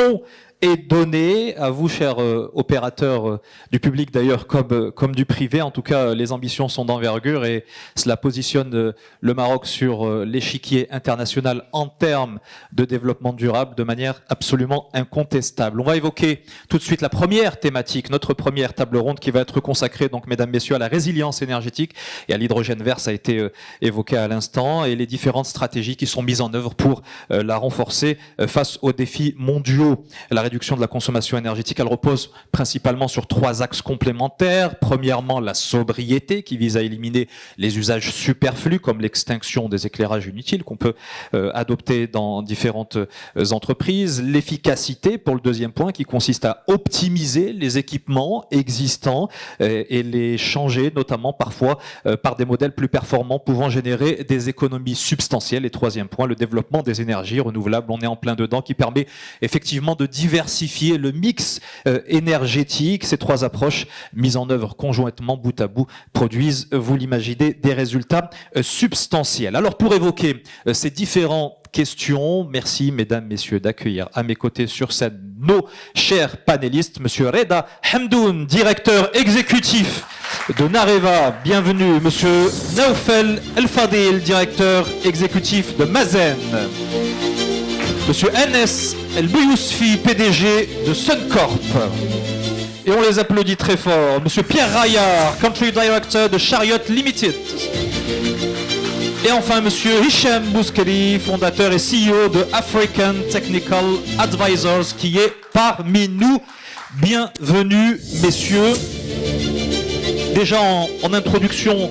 ton est donné. À vous, chers opérateurs du public d'ailleurs comme du privé. En tout cas, les ambitions sont d'envergure et cela positionne le Maroc sur l'échiquier international en termes de développement durable de manière absolument incontestable. On va évoquer tout de suite la première thématique, notre première table ronde qui va être consacrée, donc, mesdames, messieurs, à la résilience énergétique et à l'hydrogène vert, ça a été évoqué à l'instant, et les différentes stratégies qui sont mises en œuvre pour la renforcer face aux défis mondiaux. La réduction de la consommation énergétique, elle repose principalement sur 3 axes complémentaires. Premièrement, la sobriété qui vise à éliminer les usages superflus comme l'extinction des éclairages inutiles qu'on peut adopter dans différentes entreprises. L'efficacité pour le deuxième point qui consiste à optimiser les équipements existants et les changer notamment parfois par des modèles plus performants pouvant générer des économies substantielles. Et troisième point, le développement des énergies renouvelables, on est en plein dedans, qui permet effectivement de diversifier le mix énergétique. Ces 3 approches mises en œuvre conjointement, bout à bout, produisent, vous l'imaginez, des résultats substantiels. Alors pour évoquer ces différents questions, merci mesdames, messieurs d'accueillir à mes côtés sur scène nos chers panélistes. Monsieur Reda Hamdoun, directeur exécutif de Nareva, bienvenue. Monsieur Naoufel El Fadil, directeur exécutif de Mazen. Monsieur Enes El Bouyousfi, PDG de Suncorp. Et on les applaudit très fort. Monsieur Pierre Raillard, Country Director de Chariot Limited. Et enfin, monsieur Hicham Bouskeli, fondateur et CEO de African Technical Advisors, qui est parmi nous. Bienvenue, messieurs. Déjà en introduction,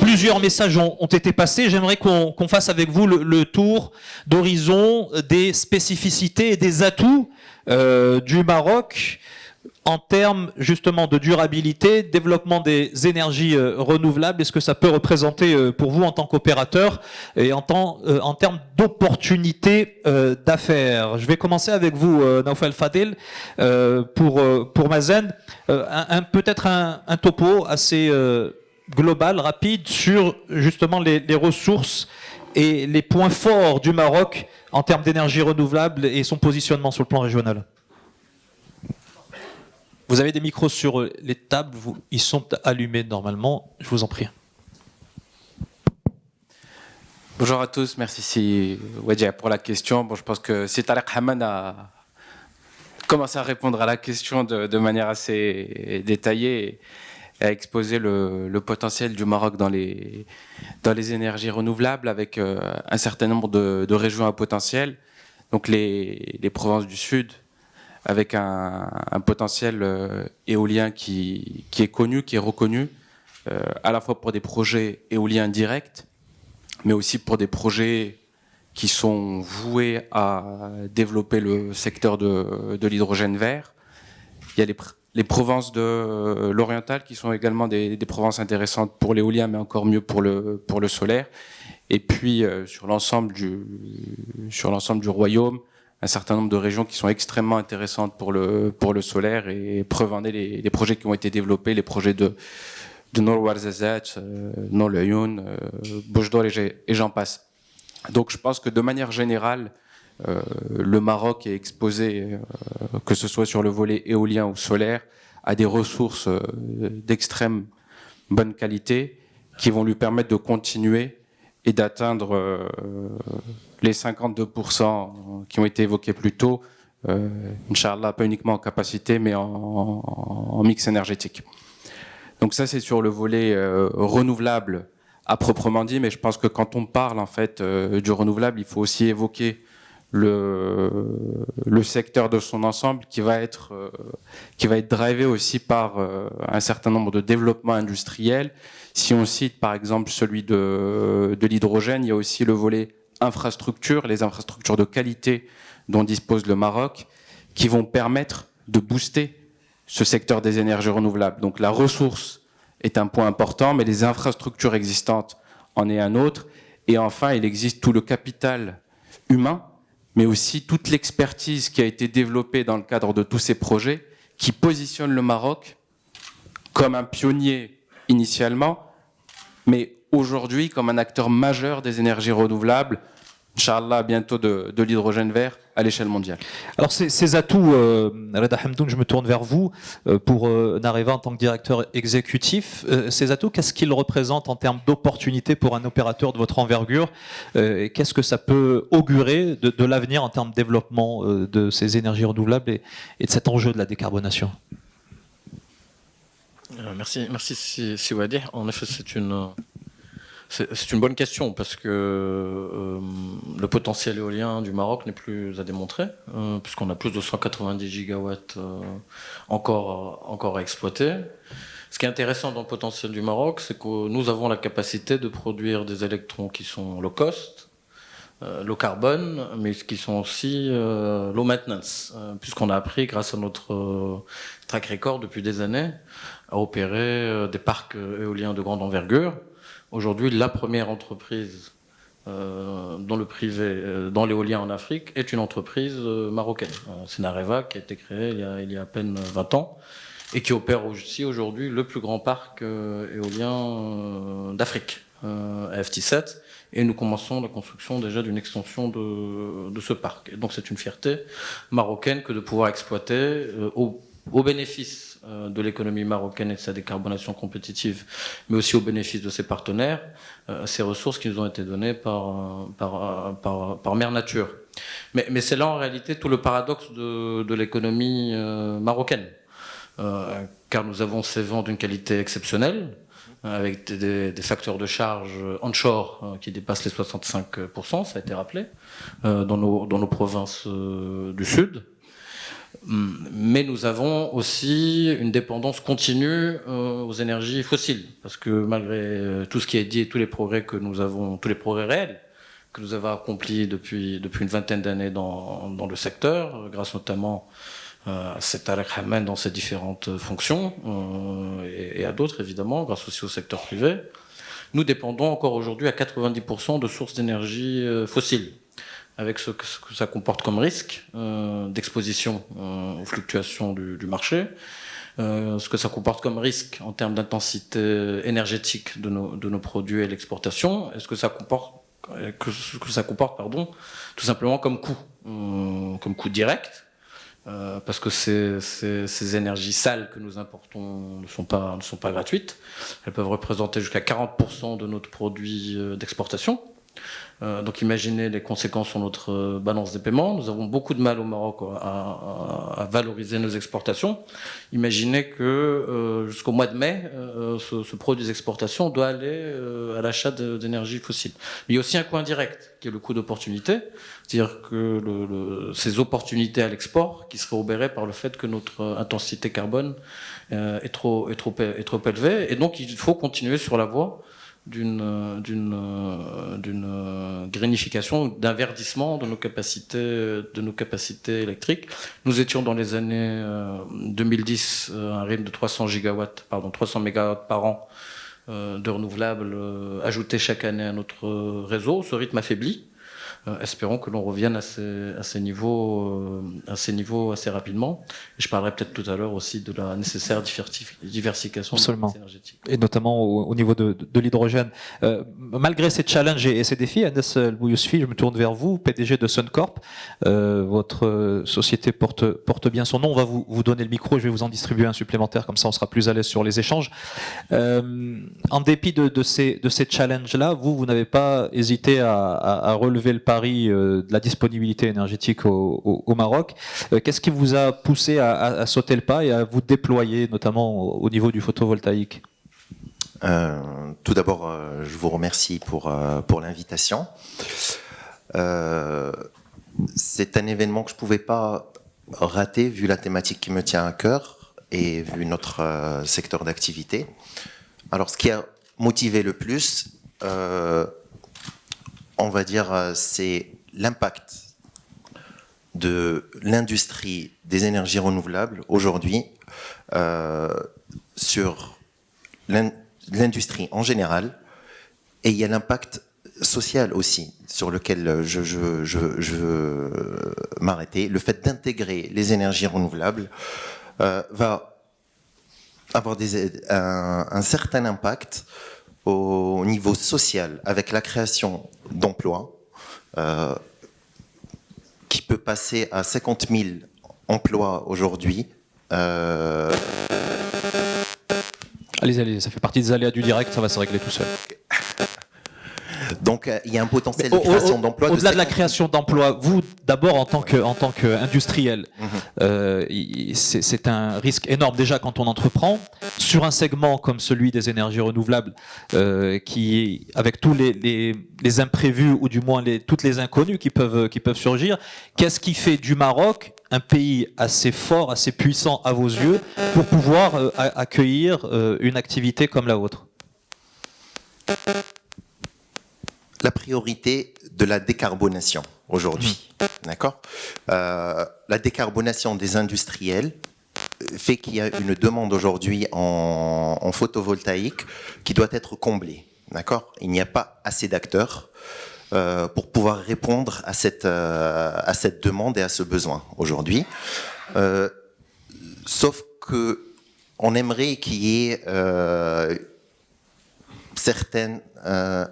plusieurs messages ont été passés. J'aimerais qu'on fasse avec vous le tour d'horizon des spécificités et des atouts du Maroc en termes justement de durabilité, développement des énergies renouvelables, et ce que ça peut représenter pour vous en tant qu'opérateur et en termes d'opportunités d'affaires. Je vais commencer avec vous, Naoufel Fadil, pour Mazen. Peut-être un topo assez global, rapide, sur justement les ressources et les points forts du Maroc en termes d'énergie renouvelable et son positionnement sur le plan régional. Vous avez des micros sur les tables, ils sont allumés normalement, je vous en prie. Bonjour à tous, merci Wadja pour la question. Bon, je pense que si Tarek Haman a commencé à répondre à la question de manière assez détaillée et a exposé le potentiel du Maroc dans les énergies renouvelables avec un certain nombre de régions à potentiel, donc les provinces du Sud, avec un potentiel éolien qui est connu, qui est reconnu, à la fois pour des projets éoliens directs, mais aussi pour des projets qui sont voués à développer le secteur de l'hydrogène vert. Il y a les provinces de l'oriental qui sont également des provinces intéressantes pour l'éolien, mais encore mieux pour le solaire. Et puis sur l'ensemble du royaume, un certain nombre de régions qui sont extrêmement intéressantes pour le solaire, et preuve en est les projets qui ont été développés, les projets de Nor Ouarzazate, Nor Laayoune, Boujdour et j'en passe. Donc je pense que de manière générale, le Maroc est exposé, que ce soit sur le volet éolien ou solaire, à des ressources d'extrême bonne qualité qui vont lui permettre de continuer et d'atteindre les 52% qui ont été évoqués plus tôt, Inch'Allah, pas uniquement en capacité, mais en mix énergétique. Donc ça, c'est sur le volet renouvelable à proprement dit, mais je pense que quand on parle en fait du renouvelable, il faut aussi évoquer le secteur de son ensemble qui va être drivé aussi par un certain nombre de développements industriels. Si on cite par exemple celui de l'hydrogène, il y a aussi le volet infrastructure, les infrastructures de qualité dont dispose le Maroc, qui vont permettre de booster ce secteur des énergies renouvelables. Donc la ressource est un point important, mais les infrastructures existantes en est un autre. Et enfin, il existe tout le capital humain, mais aussi toute l'expertise qui a été développée dans le cadre de tous ces projets, qui positionne le Maroc comme un pionnier initialement, mais aujourd'hui comme un acteur majeur des énergies renouvelables, Inch'Allah, bientôt de l'hydrogène vert à l'échelle mondiale. Alors ces atouts, Reda Hamdoun, je me tourne vers vous pour Nareva en tant que directeur exécutif. Ces atouts, qu'est-ce qu'ils représentent en termes d'opportunités pour un opérateur de votre envergure et qu'est-ce que ça peut augurer de l'avenir en termes de développement de ces énergies renouvelables et de cet enjeu de la décarbonation? Merci Siwadi. En effet, c'est une bonne question parce que le potentiel éolien du Maroc n'est plus à démontrer, puisqu'on a plus de 190 gigawatts encore à exploiter. Ce qui est intéressant dans le potentiel du Maroc, c'est que nous avons la capacité de produire des électrons qui sont low cost, low carbone, mais qui sont aussi low maintenance, puisqu'on a appris, grâce à notre track record depuis des années, à opérer des parcs éoliens de grande envergure. Aujourd'hui, la première entreprise dans le privé, dans l'éolien en Afrique, est une entreprise marocaine. C'est Nareva, qui a été créée il y a à peine 20 ans, et qui opère aussi aujourd'hui le plus grand parc éolien d'Afrique, FT7, et nous commençons la construction déjà d'une extension de ce parc. Et donc c'est une fierté marocaine que de pouvoir exploiter au bénéfice de l'économie marocaine et de sa décarbonation compétitive, mais aussi au bénéfice de ses partenaires, ces ressources qui nous ont été données par Mère Nature. Mais c'est là en réalité tout le paradoxe de l'économie marocaine, car nous avons ces vents d'une qualité exceptionnelle, avec des facteurs de charge onshore qui dépassent les 65%, ça a été rappelé, dans nos provinces du Sud. Mais nous avons aussi une dépendance continue aux énergies fossiles, parce que malgré tout ce qui est dit et tous les progrès que nous avons, tous les progrès réels que nous avons accomplis depuis une vingtaine d'années dans le secteur, grâce notamment à cet Tarek Hamad dans ses différentes fonctions, et à d'autres évidemment, grâce aussi au secteur privé, nous dépendons encore aujourd'hui à 90% de sources d'énergie fossiles, avec ce que ça comporte comme risque d'exposition aux fluctuations du marché, ce que ça comporte comme risque en termes d'intensité énergétique de nos produits et l'exportation, et ce que ça comporte, tout simplement comme coût direct, parce que ces énergies sales que nous importons ne sont pas gratuites. Elles peuvent représenter jusqu'à 40% de notre produit d'exportation. Donc imaginez les conséquences sur notre balance des paiements. Nous avons beaucoup de mal au Maroc à valoriser nos exportations. Imaginez que jusqu'au mois de mai, ce produit des exportations doit aller à l'achat d'énergie fossile. Mais il y a aussi un coût indirect, qui est le coût d'opportunité. C'est-à-dire que ces opportunités à l'export qui seraient obérées par le fait que notre intensité carbone est trop élevée. Et donc il faut continuer sur la voie d'une greenification, d'un verdissement de nos capacités électriques. Nous étions dans les années 2010 à un rythme de 300 mégawatts par an de renouvelables ajoutés chaque année à notre réseau. Ce rythme affaibli. Espérons que l'on revienne à ces niveaux assez rapidement. Et je parlerai peut-être tout à l'heure aussi de la nécessaire diversification énergétique. Et notamment au niveau de l'hydrogène. Malgré ces challenges et ces défis, Anes El-Bouyousfi, je me tourne vers vous, PDG de Suncorp. Votre société porte bien son nom. On va vous donner le micro, je vais vous en distribuer un supplémentaire, comme ça on sera plus à l'aise sur les échanges. En dépit de ces challenges-là, vous n'avez pas hésité à relever le pari de la disponibilité énergétique au Maroc. Qu'est-ce qui vous a poussé à sauter le pas et à vous déployer, notamment au niveau du photovoltaïque? Tout d'abord, je vous remercie pour l'invitation. C'est un événement que je ne pouvais pas rater vu la thématique qui me tient à cœur et vu notre secteur d'activité. Alors, ce qui a motivé le plus, on va dire, c'est l'impact de l'industrie des énergies renouvelables aujourd'hui sur l'industrie en général, et il y a l'impact social aussi sur lequel je veux m'arrêter. Le fait d'intégrer les énergies renouvelables va avoir un certain impact au niveau social, avec la création d'emplois, qui peut passer à 50 000 emplois aujourd'hui. Allez, ça fait partie des aléas du direct, ça va se régler tout seul. Donc, il y a un potentiel de création d'emplois. Au-delà de la création d'emplois, vous, d'abord, en tant qu'industriel, c'est un risque énorme déjà quand on entreprend. Sur un segment comme celui des énergies renouvelables, qui, avec tous les imprévus, ou du moins toutes les inconnues qui peuvent surgir, qu'est-ce qui fait du Maroc un pays assez fort, assez puissant à vos yeux, pour pouvoir accueillir une activité comme la vôtre? La priorité de la décarbonation aujourd'hui, d'accord. La décarbonation des industriels fait qu'il y a une demande aujourd'hui en photovoltaïque qui doit être comblée, d'accord. Il n'y a pas assez d'acteurs pour pouvoir répondre à cette demande et à ce besoin aujourd'hui. Sauf que on aimerait qu'il y ait certaines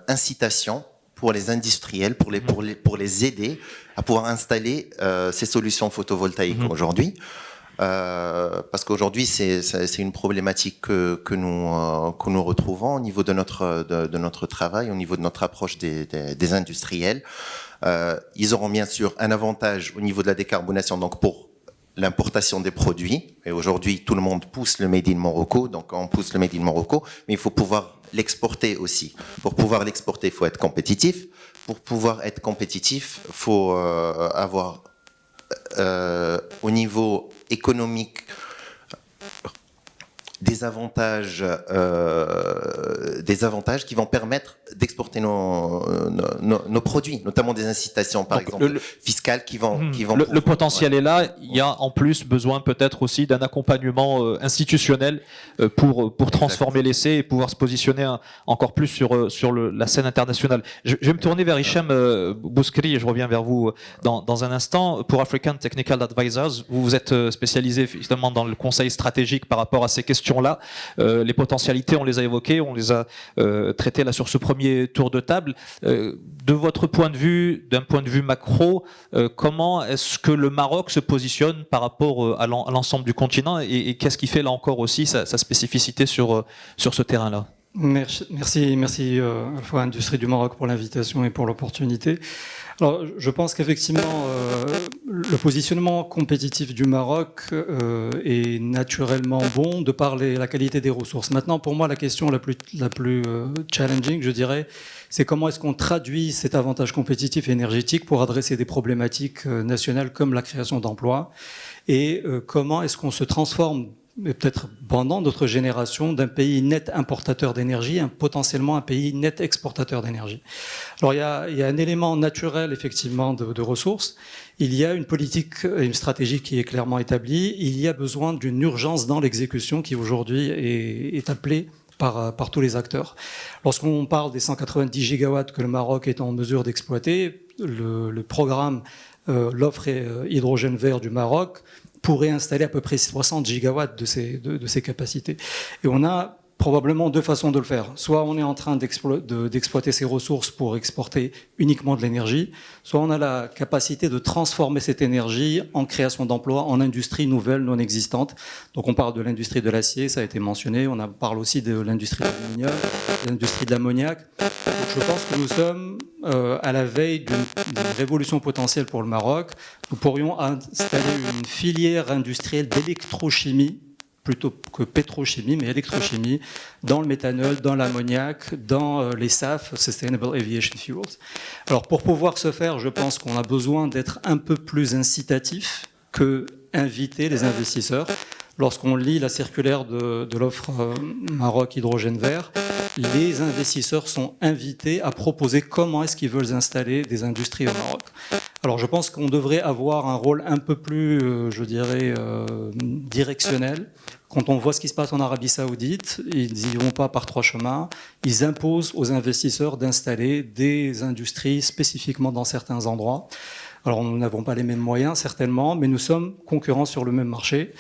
incitations pour les industriels, pour les aider à pouvoir installer ces solutions photovoltaïques aujourd'hui. Parce qu'aujourd'hui, c'est une problématique que nous retrouvons au niveau de notre travail, au niveau de notre approche des industriels. Ils auront bien sûr un avantage au niveau de la décarbonation, donc pour l'importation des produits. Et aujourd'hui, tout le monde pousse le Made in Morocco, donc on pousse le Made in Morocco, mais il faut pouvoir l'exporter aussi. Pour pouvoir l'exporter, il faut être compétitif. Pour pouvoir être compétitif, il faut avoir au niveau économique des avantages qui vont permettre d'exporter nos produits, notamment des incitations, par exemple, fiscales qui vont le potentiel est là. Il y a en plus besoin peut-être aussi d'un accompagnement institutionnel pour transformer l'essai et pouvoir se positionner encore plus sur la scène internationale. Je vais me tourner vers Hicham Bouskri et je reviens vers vous dans un instant. Pour African Technical Advisors, vous êtes spécialisé finalement dans le conseil stratégique par rapport à ces questions-là. Les potentialités, on les a évoquées, on les a traitées là sur ce premier tour de table. De votre point de vue, d'un point de vue macro, comment est-ce que le Maroc se positionne par rapport à l'ensemble du continent et qu'est-ce qui fait là encore aussi sa spécificité sur ce terrain-là? Merci à la fois à l'Industrie du Maroc pour l'invitation et pour l'opportunité. Alors, je pense qu'effectivement, le positionnement compétitif du Maroc est naturellement bon de par la qualité des ressources. Maintenant, pour moi, la question la plus challenging, je dirais, c'est comment est-ce qu'on traduit cet avantage compétitif et énergétique pour adresser des problématiques nationales comme la création d'emplois et comment est-ce qu'on se transforme, mais peut-être pendant d'autres générations, d'un pays net importateur d'énergie à potentiellement un pays net exportateur d'énergie. Alors il y a un élément naturel effectivement de ressources, il y a une politique et une stratégie qui est clairement établie, il y a besoin d'une urgence dans l'exécution qui aujourd'hui est appelée par tous les acteurs. Lorsqu'on parle des 190 gigawatts que le Maroc est en mesure d'exploiter, le programme l'offre hydrogène vert du Maroc pourrait installer à peu près 60 gigawatts de ces capacités. Et on a probablement deux façons de le faire. Soit on est en train d'exploiter ces ressources pour exporter uniquement de l'énergie, soit on a la capacité de transformer cette énergie en création d'emplois, en industrie nouvelle non existante. Donc on parle de l'industrie de l'acier, ça a été mentionné, on parle aussi de l'industrie de l'aluminium, de l'industrie de l'ammoniac. Donc je pense que nous sommes à la veille d'une révolution potentielle pour le Maroc. Nous pourrions installer une filière industrielle d'électrochimie plutôt que pétrochimie, mais électrochimie, dans le méthanol, dans l'ammoniac, dans les SAF, Sustainable Aviation Fuels. Alors pour pouvoir ce faire, je pense qu'on a besoin d'être un peu plus incitatif que inviter les investisseurs. Lorsqu'on lit la circulaire de l'offre Maroc hydrogène vert, les investisseurs sont invités à proposer comment est-ce qu'ils veulent installer des industries au Maroc. Alors je pense qu'on devrait avoir un rôle un peu plus, je dirais, directionnel. Quand on voit ce qui se passe en Arabie Saoudite, ils n'y vont pas par trois chemins. Ils imposent aux investisseurs d'installer des industries spécifiquement dans certains endroits. Alors nous n'avons pas les mêmes moyens, certainement, mais nous sommes concurrents sur le même marché.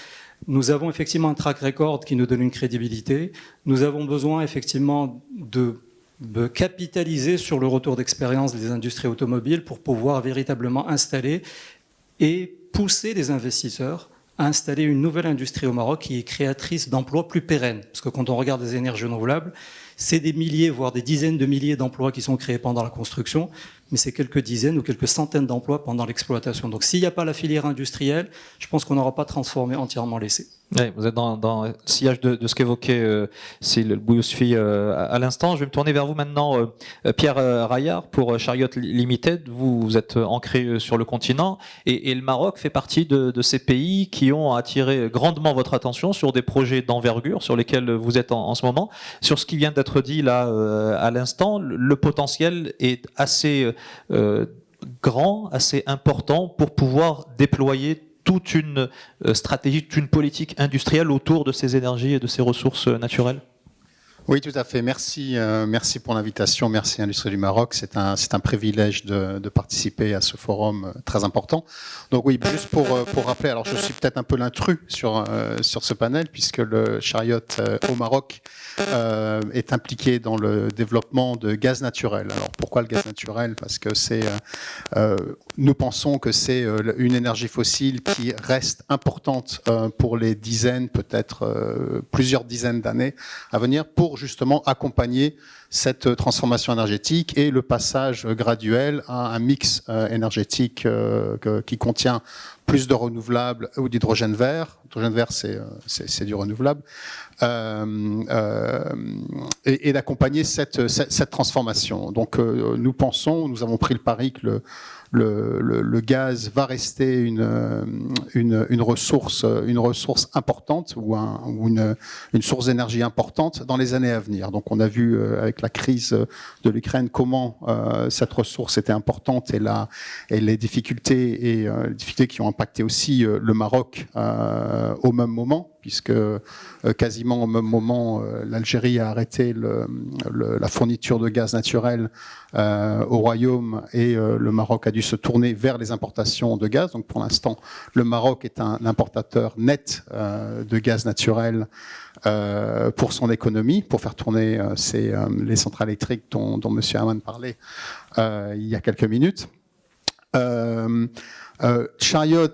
Nous avons effectivement un track record qui nous donne une crédibilité. Nous avons besoin effectivement de de capitaliser sur le retour d'expérience des industries automobiles pour pouvoir véritablement installer et pousser les investisseurs à installer une nouvelle industrie au Maroc qui est créatrice d'emplois plus pérennes. Parce que quand on regarde les énergies renouvelables, c'est des milliers, voire des dizaines de milliers d'emplois qui sont créés pendant la construction, mais c'est quelques dizaines ou quelques centaines d'emplois pendant l'exploitation. Donc s'il n'y a pas la filière industrielle, je pense qu'on n'aura pas transformé entièrement l'essai. Oui, vous êtes dans le sillage de ce qu'évoquait Cécile Bouyousfi à l'instant. Je vais me tourner vers vous maintenant, Pierre Raillard, pour Chariot Limited. Vous êtes ancré sur le continent et le Maroc fait partie de ces pays qui ont attiré grandement votre attention sur des projets d'envergure sur lesquels vous êtes en ce moment. Sur ce qui vient d'être dit là à l'instant, le potentiel est assez grand, assez important pour pouvoir déployer toute une stratégie, toute une politique industrielle autour de ces énergies et de ces ressources naturelles? Oui, tout à fait. Merci, merci pour l'invitation. Merci Industrie du Maroc. C'est un privilège de participer à ce forum très important. Donc oui, juste pour rappeler, alors je suis peut-être un peu l'intrus sur ce panel puisque le Chariot au Maroc est impliqué dans le développement de gaz naturel. Alors pourquoi le gaz naturel? Parce que nous pensons que c'est une énergie fossile qui reste importante pour les dizaines, peut-être plusieurs dizaines d'années à venir pour justement accompagner cette transformation énergétique et le passage graduel à un mix énergétique qui contient plus de renouvelables ou d'hydrogène vert. L'hydrogène vert, c'est du renouvelable. Et d'accompagner cette transformation. Donc nous pensons, nous avons pris le pari que le gaz va rester une ressource importante ou une source d'énergie importante dans les années à venir. Donc on a vu avec la crise de l'Ukraine comment cette ressource était importante et les difficultés qui ont impacté aussi le Maroc au même moment, puisque quasiment au même moment, l'Algérie a arrêté la fourniture de gaz naturel au Royaume et le Maroc a dû se tourner vers les importations de gaz. Donc pour l'instant, le Maroc est un importateur net de gaz naturel pour son économie, pour faire tourner les centrales électriques dont M. Haman parlait il y a quelques minutes. Chariot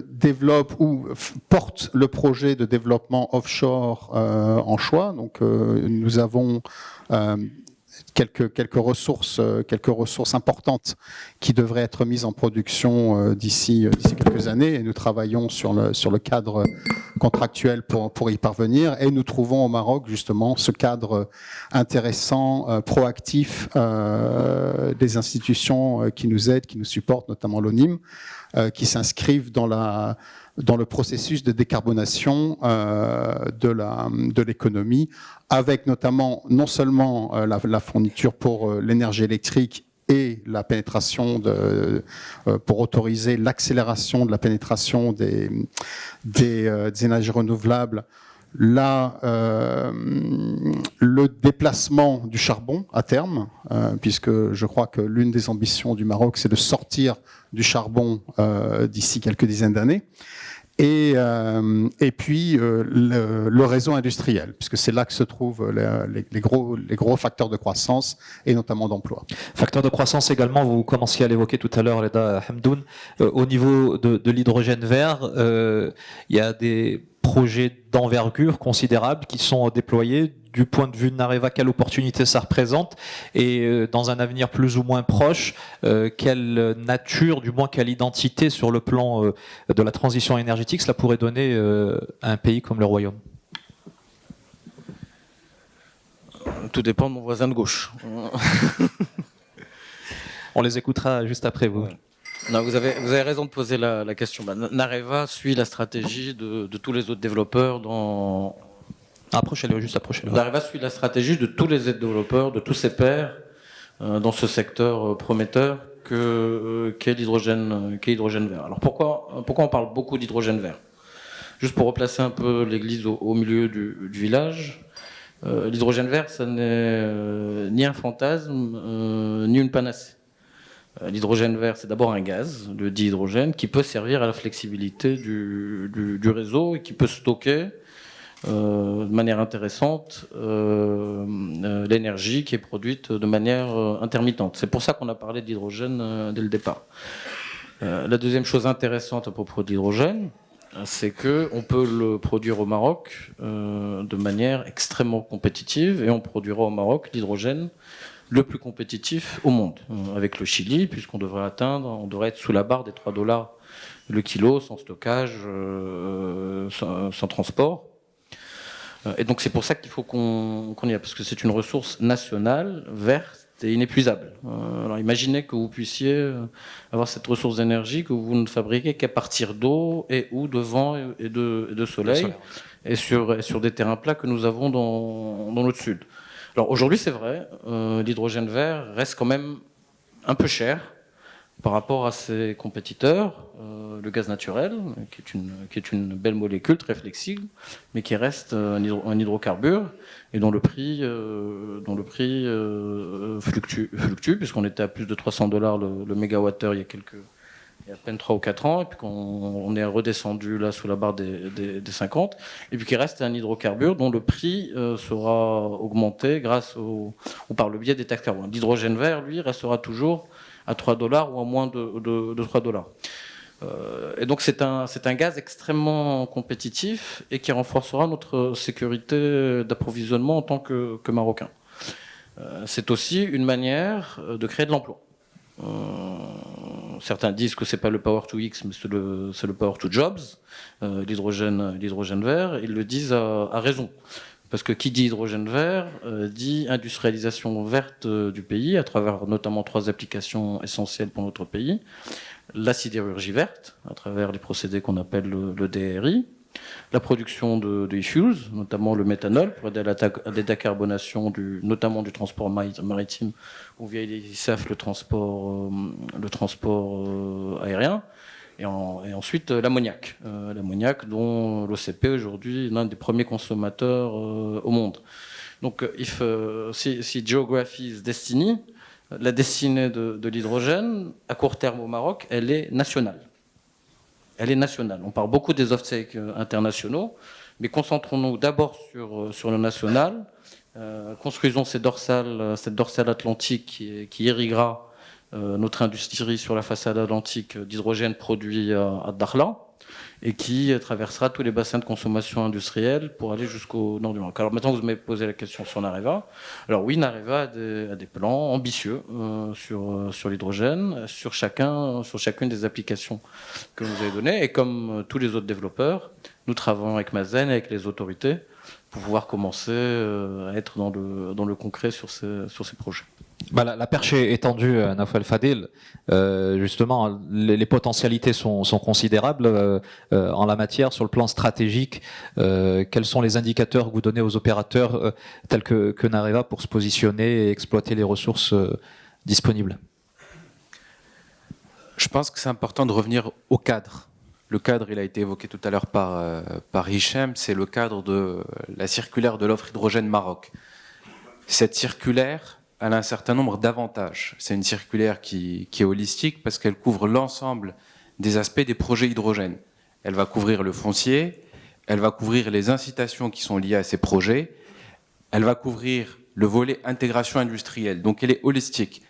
développe ou porte le projet de développement offshore en choix. Donc nous avons quelques ressources importantes qui devraient être mises en production d'ici quelques années, et nous travaillons sur le cadre contractuel pour y parvenir, et nous trouvons au Maroc justement ce cadre intéressant, proactif des institutions qui nous aident, qui nous supportent, notamment l'ONIM, qui s'inscrivent dans le processus de décarbonation de l'économie, avec notamment non seulement la fourniture pour l'énergie électrique et la pénétration pour autoriser l'accélération de la pénétration des énergies renouvelables, le déplacement du charbon à terme, puisque je crois que l'une des ambitions du Maroc, c'est de sortir du charbon d'ici quelques dizaines d'années. Et puis le réseau industriel, puisque c'est là que se trouvent les gros facteurs de croissance et notamment d'emploi. Facteur de croissance également, vous commenciez à l'évoquer tout à l'heure, Leda Hamdoun, au niveau de l'hydrogène vert, il y a des projets d'envergure considérables qui sont déployés. Du point de vue de Nareva, quelle opportunité ça représente, et dans un avenir plus ou moins proche, quelle nature, du moins quelle identité sur le plan de la transition énergétique cela pourrait donner à un pays comme le Royaume? Tout dépend de mon voisin de gauche. On les écoutera juste après vous. Ouais. Non, vous avez raison de poser la question. Nareva suit la stratégie de tous les autres développeurs dans... Approchez-le, juste approchez-le. Nareva suit la stratégie de tous les autres développeurs, de tous ses pairs, dans ce secteur prometteur qu'est l'hydrogène vert. Alors pourquoi on parle beaucoup d'hydrogène vert? Juste pour replacer un peu l'église au milieu du village, l'hydrogène vert, ça n'est ni un fantasme, ni une panacée. L'hydrogène vert, c'est d'abord un gaz, le dihydrogène, qui peut servir à la flexibilité du réseau et qui peut stocker de manière intéressante l'énergie qui est produite de manière intermittente. C'est pour ça qu'on a parlé d'hydrogène dès le départ. La deuxième chose intéressante à propos de l'hydrogène, c'est qu'on peut le produire au Maroc de manière extrêmement compétitive, et on produira au Maroc l'hydrogène le plus compétitif au monde, avec le Chili, puisqu'on devrait on devrait être sous la barre des $3 le kilo, sans stockage, sans transport. Et donc c'est pour ça qu'il faut qu'on y aille, parce que c'est une ressource nationale, verte et inépuisable. Alors imaginez que vous puissiez avoir cette ressource d'énergie que vous ne fabriquez qu'à partir d'eau et ou de vent et de soleil, et sur des terrains plats que nous avons dans notre sud. Alors aujourd'hui, c'est vrai, l'hydrogène vert reste quand même un peu cher par rapport à ses compétiteurs, le gaz naturel, qui est une belle molécule très flexible, mais qui reste un hydrocarbure et dont le prix fluctue, puisqu'on était à plus de $300 le mégawattheure il y a à peine 3 ou 4 ans, et puis qu'on est redescendu là sous la barre des 50, et puis qui reste un hydrocarbure dont le prix sera augmenté par le biais des taxes carbone. L'hydrogène vert, lui, restera toujours à $3 ou à moins de $3. Et donc c'est un gaz extrêmement compétitif et qui renforcera notre sécurité d'approvisionnement en tant que Marocain. C'est aussi une manière de créer de l'emploi. Certains disent que c'est pas le power to X, mais c'est le power to jobs, l'hydrogène vert. Ils le disent à raison. Parce que qui dit hydrogène vert dit industrialisation verte du pays, à travers notamment 3 applications essentielles pour notre pays. La sidérurgie verte, à travers les procédés qu'on appelle le DRI. La production de e-fuels, notamment le méthanol, pour aider à la décarbonation notamment du transport maritime, ou via l'ISAF, le transport aérien. Et ensuite l'ammoniac. L'ammoniac dont l'OCP aujourd'hui est l'un des premiers consommateurs au monde. Donc si Geography is Destiny, la destinée de l'hydrogène, à court terme au Maroc, elle est nationale. Elle est nationale. On parle beaucoup des off-take internationaux, mais concentrons-nous d'abord sur le national. Construisons cette dorsale atlantique qui irriguera notre industrie sur la façade atlantique d'hydrogène produit à Dakhla et qui traversera tous les bassins de consommation industrielle pour aller jusqu'au nord du Maroc. Alors maintenant, vous m'avez posé la question sur Nareva. Alors oui, Nareva a des plans ambitieux sur l'hydrogène, sur chacune des applications que vous avez données. Et comme tous les autres développeurs, nous travaillons avec Mazen et avec les autorités pour pouvoir commencer à être dans le concret sur ces projets. Bah, la perche est étendue, Naouel Fadel. Justement, les potentialités sont considérables en la matière. Sur le plan stratégique, quels sont les indicateurs que vous donnez aux opérateurs tels que Nareva pour se positionner et exploiter les ressources disponibles? Je pense que c'est important de revenir au cadre. Le cadre, il a été évoqué tout à l'heure par Hicham, c'est le cadre de la circulaire de l'offre hydrogène Maroc. Cette circulaire, elle a un certain nombre d'avantages. C'est une circulaire qui est holistique parce qu'elle couvre l'ensemble des aspects des projets hydrogène. Elle va couvrir le foncier, elle va couvrir les incitations qui sont liées à ces projets, elle va couvrir le volet intégration industrielle. Donc elle est holistique.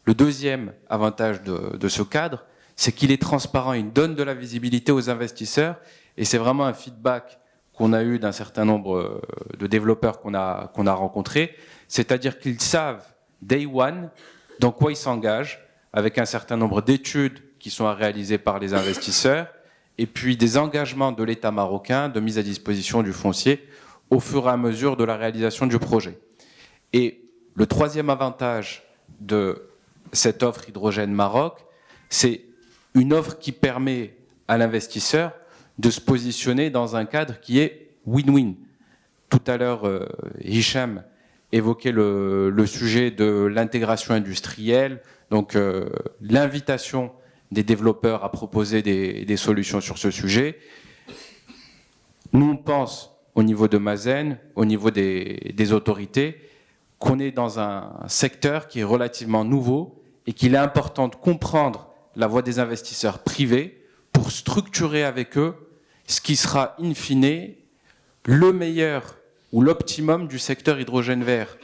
Le deuxième avantage de ce cadre, c'est qu'il est transparent, il donne de la visibilité aux investisseurs et c'est vraiment un feedback qu'on a eu d'un certain nombre de développeurs qu'on a rencontrés, c'est-à-dire qu'ils savent Day One dans quoi ils s'engagent, avec un certain nombre d'études qui sont à réaliser par les investisseurs, et puis des engagements de l'État marocain de mise à disposition du foncier au fur et à mesure de la réalisation du projet. Et le troisième avantage de cette offre hydrogène Maroc, c'est une offre qui permet à l'investisseur de se positionner dans un cadre qui est win-win. Tout à l'heure, Hicham évoquer le sujet de l'intégration industrielle, donc l'invitation des développeurs à proposer des solutions sur ce sujet. Nous, on pense au niveau de Mazen, au niveau des autorités, qu'on est dans un secteur qui est relativement nouveau et qu'il est important de comprendre la voix des investisseurs privés pour structurer avec eux ce qui sera in fine le meilleur ou l'optimum du secteur hydrogène vert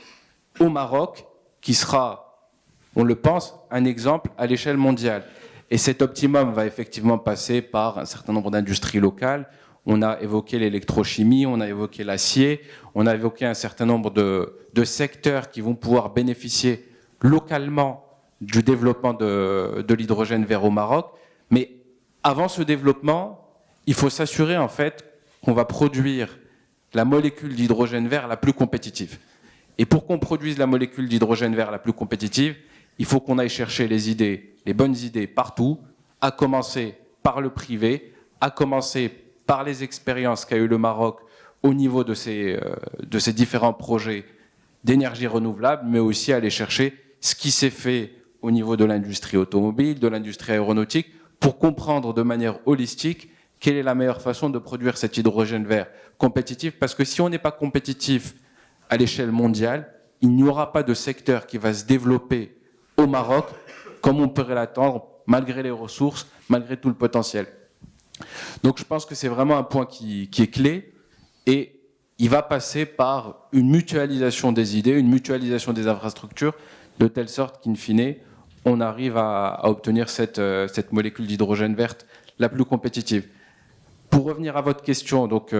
au Maroc, qui sera, on le pense, un exemple à l'échelle mondiale. Et cet optimum va effectivement passer par un certain nombre d'industries locales. On a évoqué l'électrochimie, on a évoqué l'acier, on a évoqué un certain nombre de secteurs qui vont pouvoir bénéficier localement du développement de l'hydrogène vert au Maroc. Mais avant ce développement, il faut s'assurer en fait qu'on va produire la molécule d'hydrogène vert la plus compétitive. Et pour qu'on produise la molécule d'hydrogène vert la plus compétitive, il faut qu'on aille chercher les idées, les bonnes idées partout, à commencer par le privé, à commencer par les expériences qu'a eu le Maroc au niveau de ces différents projets d'énergie renouvelable, mais aussi aller chercher ce qui s'est fait au niveau de l'industrie automobile, de l'industrie aéronautique, pour comprendre de manière holistique quelle est la meilleure façon de produire cet hydrogène vert compétitif. Parce que si on n'est pas compétitif à l'échelle mondiale, il n'y aura pas de secteur qui va se développer au Maroc comme on pourrait l'attendre, malgré les ressources, malgré tout le potentiel. Donc je pense que c'est vraiment un point qui est clé, et il va passer par une mutualisation des idées, une mutualisation des infrastructures, de telle sorte qu'in fine, on arrive à obtenir cette molécule d'hydrogène verte la plus compétitive. Pour revenir à votre question, donc,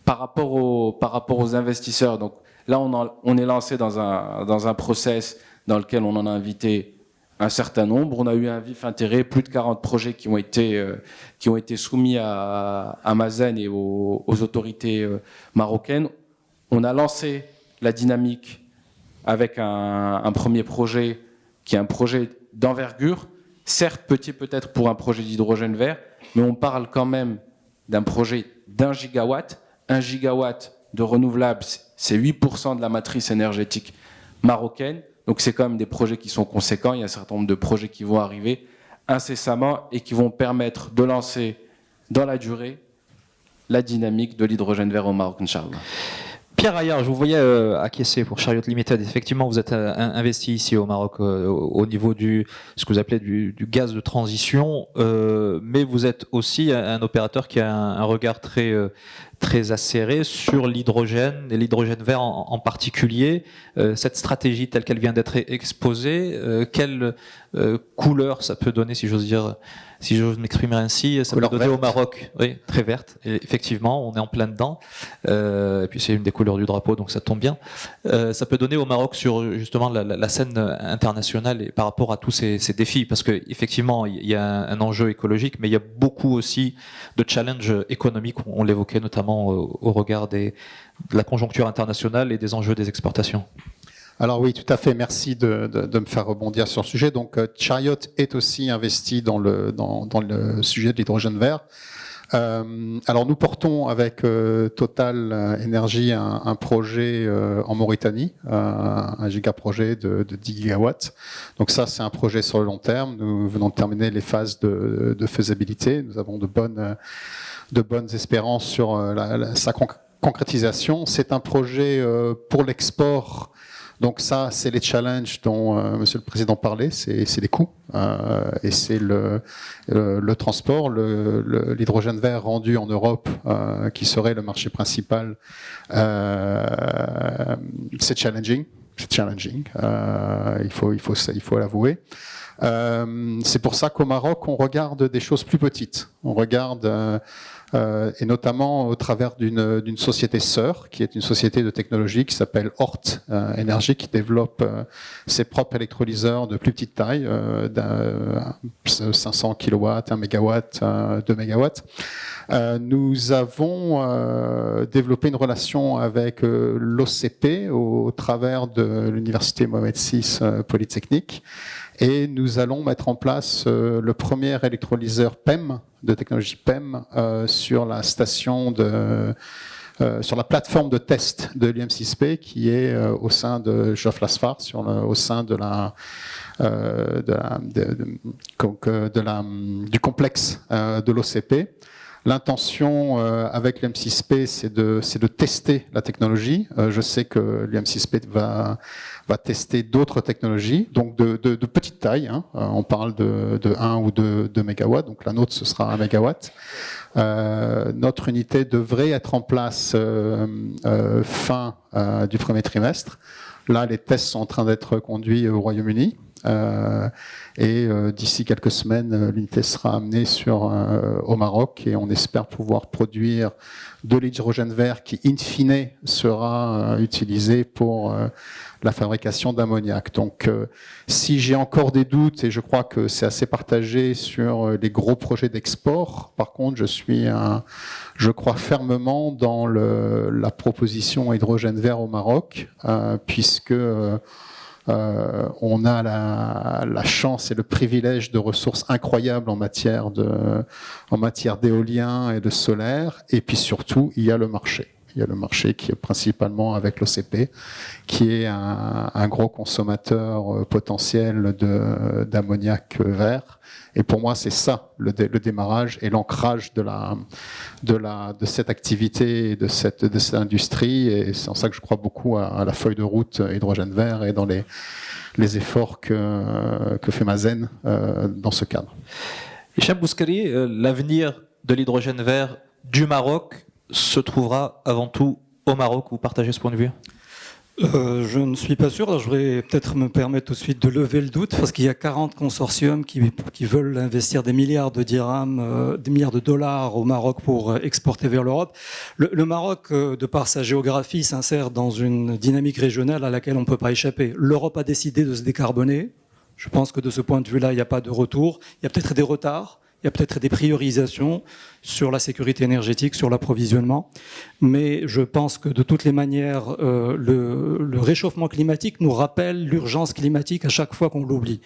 par rapport aux investisseurs, donc, là on est lancé dans un process dans lequel on en a invité un certain nombre. On a eu un vif intérêt, plus de 40 projets qui ont été soumis à Mazen et aux autorités marocaines. On a lancé la dynamique avec un premier projet qui est un projet d'envergure, certes petit peut-être pour un projet d'hydrogène vert, mais on parle quand même d'un projet d'1 gigawatt. 1 gigawatt de renouvelables, c'est 8% de la matrice énergétique marocaine. Donc c'est quand même des projets qui sont conséquents. Il y a un certain nombre de projets qui vont arriver incessamment et qui vont permettre de lancer dans la durée la dynamique de l'hydrogène vert au Maroc, Inch'Allah. Pierre Ayard, je vous voyais acquiescer pour Chariot Limited. Effectivement, vous êtes investi ici au Maroc au niveau ce que vous appelez du gaz de transition, mais vous êtes aussi un opérateur qui a un regard très acéré sur l'hydrogène et l'hydrogène vert en particulier. Cette stratégie telle qu'elle vient d'être exposée, quelle couleur ça peut donner, si j'ose m'exprimer ainsi, ça peut donner au Maroc? Oui, très verte. Et effectivement, on est en plein dedans. Et puis c'est une des couleurs du drapeau, donc ça tombe bien. Ça peut donner au Maroc sur justement la scène internationale et par rapport à tous ces défis, parce que effectivement il y a un enjeu écologique, mais il y a beaucoup aussi de challenges économiques. On l'évoquait notamment au regard de la conjoncture internationale et des enjeux des exportations. Alors oui, tout à fait. Merci de me faire rebondir sur le sujet. Donc, Chariot est aussi investi dans le sujet de l'hydrogène vert. Alors, nous portons avec Total Énergie un projet en Mauritanie, un gigaprojet de 10 gigawatts. Donc ça, c'est un projet sur le long terme. Nous venons de terminer les phases de faisabilité. Nous avons de bonnes espérances sur sa concrétisation. C'est un projet pour l'export. Donc ça, c'est les challenges dont Monsieur le Président parlait, c'est les coûts et c'est le transport, l'hydrogène vert rendu en Europe, qui serait le marché principal. C'est challenging. Il faut l'avouer. C'est pour ça qu'au Maroc, on regarde des choses plus petites. On regarde et notamment au travers d'une société sœur, qui est une société de technologie qui s'appelle Hort Énergie, qui développe ses propres électrolyseurs de plus petite taille, 500 kW, 1 MW, 2 MW. Nous avons développé une relation avec l'OCP au travers de l'université Mohamed VI Polytechnique, et nous allons mettre en place le premier électrolyseur PEM, de technologie PEM, sur la station sur la plateforme de test de l'IM6P, qui est au sein de Jof Lasfar, au sein du complexe de l'OCP. L'intention avec l'M6P, c'est de tester la technologie. Je sais que l'M6P va tester d'autres technologies, donc de petite taille. Hein. On parle de 1 ou 2 mégawatts, donc la nôtre, ce sera 1 mégawatt. Notre unité devrait être en place fin du premier trimestre. Là, les tests sont en train d'être conduits au Royaume-Uni. Et d'ici quelques semaines, l'unité sera amenée au Maroc et on espère pouvoir produire de l'hydrogène vert qui, in fine, sera utilisé pour la fabrication d'ammoniac. Donc, si j'ai encore des doutes, et je crois que c'est assez partagé sur les gros projets d'export, par contre, je crois fermement dans la proposition hydrogène vert au Maroc, puisque on a la chance et le privilège de ressources incroyables en matière d'éolien et de solaire. Et puis surtout, il y a le marché. Il y a le marché qui est principalement avec l'OCP, qui est un gros consommateur potentiel d'ammoniac vert. Et pour moi, c'est ça le démarrage et l'ancrage de cette activité et de cette industrie. Et c'est en ça que je crois beaucoup à la feuille de route hydrogène vert et dans les efforts que fait Mazen dans ce cadre. Hicham Bouskari, l'avenir de l'hydrogène vert du Maroc se trouvera avant tout au Maroc. Vous partagez ce point de vue ? Je ne suis pas sûr. Alors, je voudrais peut-être me permettre tout de suite de lever le doute, parce qu'il y a 40 consortiums qui veulent investir des milliards de dirhams, des milliards de dollars au Maroc pour exporter vers l'Europe. Le Maroc, de par sa géographie, s'insère dans une dynamique régionale à laquelle on ne peut pas échapper. L'Europe a décidé de se décarboner. Je pense que de ce point de vue-là, il n'y a pas de retour. Il y a peut-être des retards. Il y a peut-être des priorisations sur la sécurité énergétique, sur l'approvisionnement. Mais je pense que de toutes les manières, le réchauffement climatique nous rappelle l'urgence climatique à chaque fois qu'on l'oublie.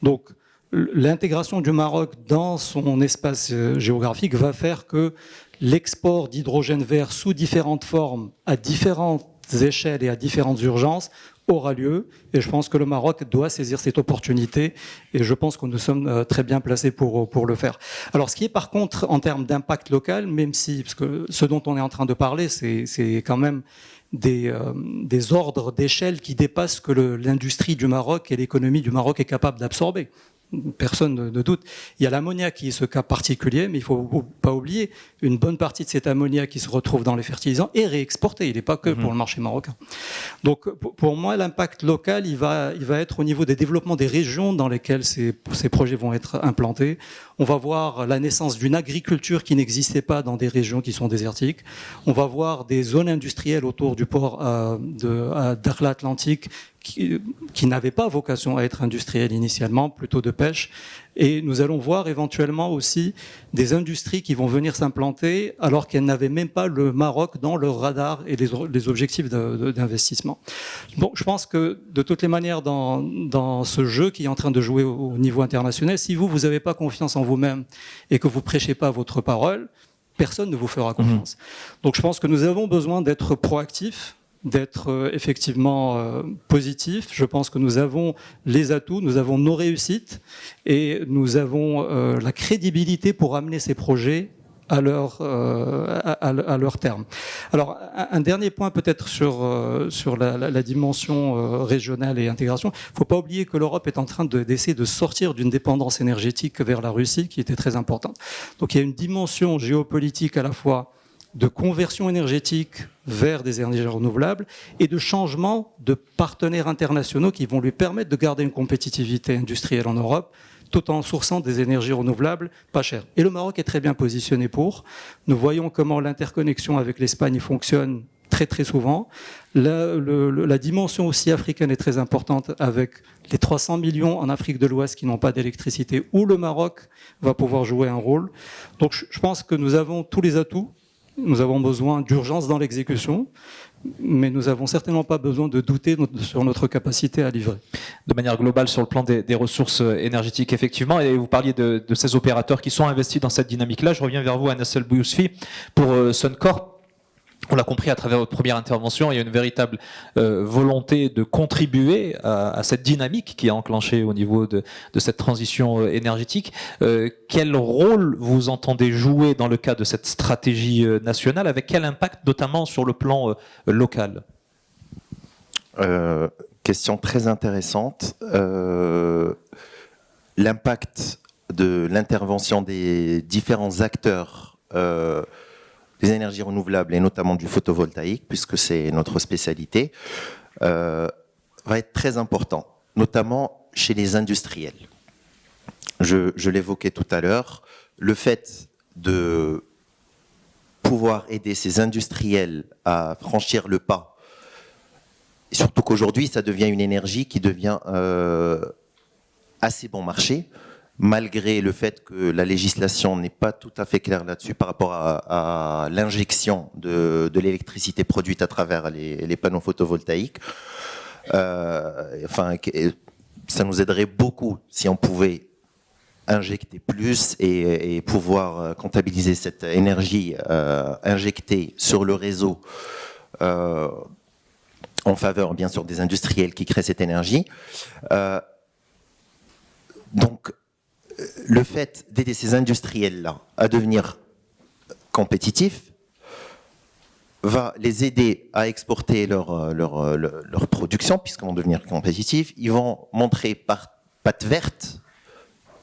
Donc, l'intégration du Maroc dans son espace géographique va faire que l'export d'hydrogène vert sous différentes formes, à différentes échelles et à différentes urgences, aura lieu, et je pense que le Maroc doit saisir cette opportunité, et je pense que nous sommes très bien placés pour le faire. Alors, ce qui est par contre en termes d'impact local, même si, parce que ce dont on est en train de parler, c'est quand même des ordres d'échelle qui dépassent ce que l'industrie du Maroc et l'économie du Maroc est capable d'absorber. Personne ne doute. Il y a l'ammoniac qui est ce cas particulier, mais il ne faut pas oublier, une bonne partie de cet ammoniac qui se retrouve dans les fertilisants est réexporté. Il n'est pas que pour le marché marocain. Donc, pour moi, l'impact local, il va être au niveau des développements des régions dans lesquelles ces projets vont être implantés. On va voir la naissance d'une agriculture qui n'existait pas dans des régions qui sont désertiques. On va voir des zones industrielles autour du port d'Atlantique qui n'avaient pas vocation à être industrielles initialement, plutôt de pêche. Et nous allons voir éventuellement aussi des industries qui vont venir s'implanter alors qu'elles n'avaient même pas le Maroc dans leur radar et les objectifs d'investissement. Bon, je pense que de toutes les manières, dans ce jeu qui est en train de jouer au niveau international, si vous n'avez pas confiance en vous-même et que vous prêchez pas votre parole, personne ne vous fera confiance. Donc je pense que nous avons besoin d'être proactifs, d'être effectivement positif. Je pense que nous avons les atouts, nous avons nos réussites et nous avons la crédibilité pour amener ces projets à leur terme. Alors, un dernier point peut-être sur la dimension régionale et intégration. Il ne faut pas oublier que l'Europe est en train d'essayer de sortir d'une dépendance énergétique vers la Russie qui était très importante. Donc, il y a une dimension géopolitique à la fois de conversion énergétique vers des énergies renouvelables et de changement de partenaires internationaux qui vont lui permettre de garder une compétitivité industrielle en Europe tout en sourçant des énergies renouvelables pas chères. Et le Maroc est très bien positionné pour. Nous voyons comment l'interconnexion avec l'Espagne fonctionne très très souvent. La dimension aussi africaine est très importante avec les 300 millions en Afrique de l'Ouest qui n'ont pas d'électricité, où le Maroc va pouvoir jouer un rôle. Donc je pense que nous avons tous les atouts. Nous avons besoin d'urgence dans l'exécution, mais nous n'avons certainement pas besoin de douter sur notre capacité à livrer. De manière globale, sur le plan des ressources énergétiques, effectivement, et vous parliez de ces opérateurs qui sont investis dans cette dynamique-là. Je reviens vers vous, Anas El Bouyoufi, pour Suncorp. On l'a compris à travers votre première intervention, il y a une véritable volonté de contribuer à cette dynamique qui est enclenchée au niveau de cette transition énergétique. Quel rôle vous entendez jouer dans le cadre de cette stratégie nationale, avec quel impact notamment sur le plan local? Question très intéressante. L'impact de l'intervention des différents acteurs des énergies renouvelables et notamment du photovoltaïque, puisque c'est notre spécialité, va être très important, notamment chez les industriels. Je l'évoquais tout à l'heure, le fait de pouvoir aider ces industriels à franchir le pas, et surtout qu'aujourd'hui, ça devient une énergie qui devient assez bon marché, malgré le fait que la législation n'est pas tout à fait claire là-dessus par rapport à l'injection de l'électricité produite à travers les panneaux photovoltaïques. Enfin, ça nous aiderait beaucoup si on pouvait injecter plus et pouvoir comptabiliser cette énergie injectée sur le réseau en faveur, bien sûr, des industriels qui créent cette énergie. Donc, le fait d'aider ces industriels-là à devenir compétitifs va les aider à exporter leur production, puisqu'ils vont devenir compétitifs. Ils vont montrer patte verte